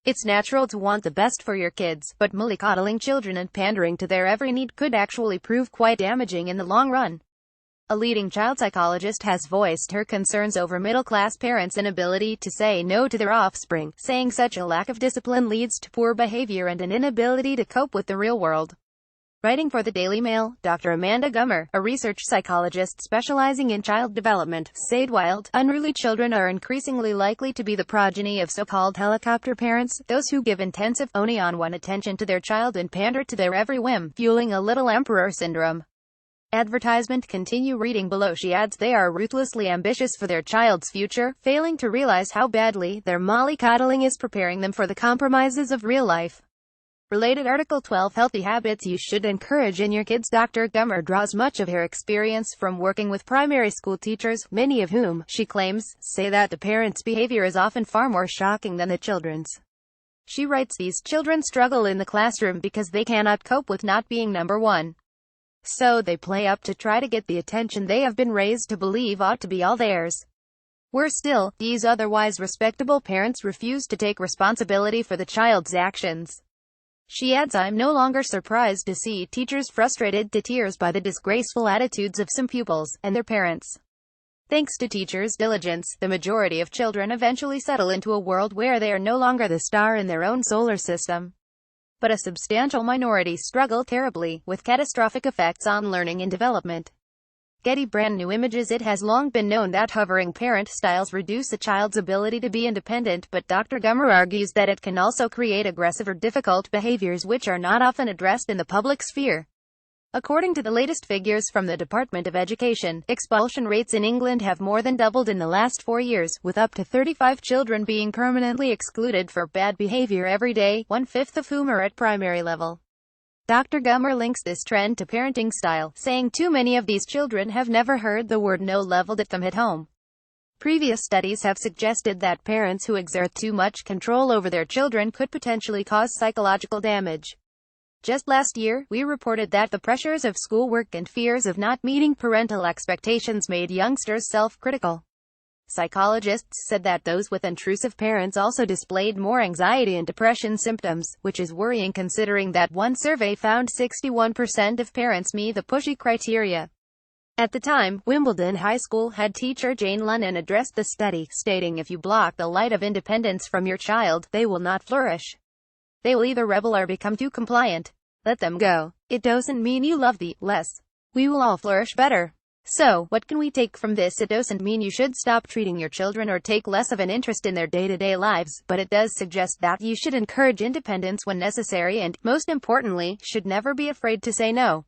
It's natural to want the best for your kids, but mollycoddling children and pandering to their every need could actually prove quite damaging in the long run. A leading child psychologist has voiced her concerns over middle-class parents' inability to say no to their offspring, saying such a lack of discipline leads to poor behavior and an inability to cope with the real world. Writing for the Daily Mail, Dr. Amanda Gummer, a research psychologist specializing in child development, said while unruly children are increasingly likely to be the progeny of so-called helicopter parents, those who give intensive, only-on-one attention to their child and pander to their every whim, fueling a little emperor syndrome. Advertisement. Continue reading below. She adds they are ruthlessly ambitious for their child's future, failing to realize how badly their mollycoddling is preparing them for the compromises of real life. Related article. 12 Healthy Habits You Should Encourage in Your Kids. Dr. Gummer draws much of her experience from working with primary school teachers, many of whom, she claims, say that the parents' behavior is often far more shocking than the children's. She writes, these children struggle in the classroom because they cannot cope with not being number one. So they play up to try to get the attention they have been raised to believe ought to be all theirs. Worse still, these otherwise respectable parents refuse to take responsibility for the child's actions. She adds, I'm no longer surprised to see teachers frustrated to tears by the disgraceful attitudes of some pupils and their parents. Thanks to teachers' diligence, the majority of children eventually settle into a world where they are no longer the star in their own solar system. But a substantial minority struggle terribly, with catastrophic effects on learning and development. Getty. Brand new images. It has long been known that hovering parent styles reduce a child's ability to be independent, but Dr. Gummer argues that it can also create aggressive or difficult behaviors which are not often addressed in the public sphere. According to the latest figures from the Department of Education, expulsion rates in England have more than doubled in the last 4 years, with up to 35 children being permanently excluded for bad behavior every day, 1/5 of whom are at primary level. Dr. Gummer links this trend to parenting style, saying too many of these children have never heard the word no leveled at them at home. Previous studies have suggested that parents who exert too much control over their children could potentially cause psychological damage. Just last year, we reported that the pressures of schoolwork and fears of not meeting parental expectations made youngsters self-critical. Psychologists said that those with intrusive parents also displayed more anxiety and depression symptoms, which is worrying considering that one survey found 61% of parents meet the pushy criteria. At the time, Wimbledon High School head teacher Jane Lunnan addressed the study, stating if you block the light of independence from your child, they will not flourish. They will either rebel or become too compliant. Let them go. It doesn't mean you love them less. We will all flourish better. So, what can we take from this? It doesn't mean you should stop treating your children or take less of an interest in their day-to-day lives, but it does suggest that you should encourage independence when necessary and, most importantly, should never be afraid to say no.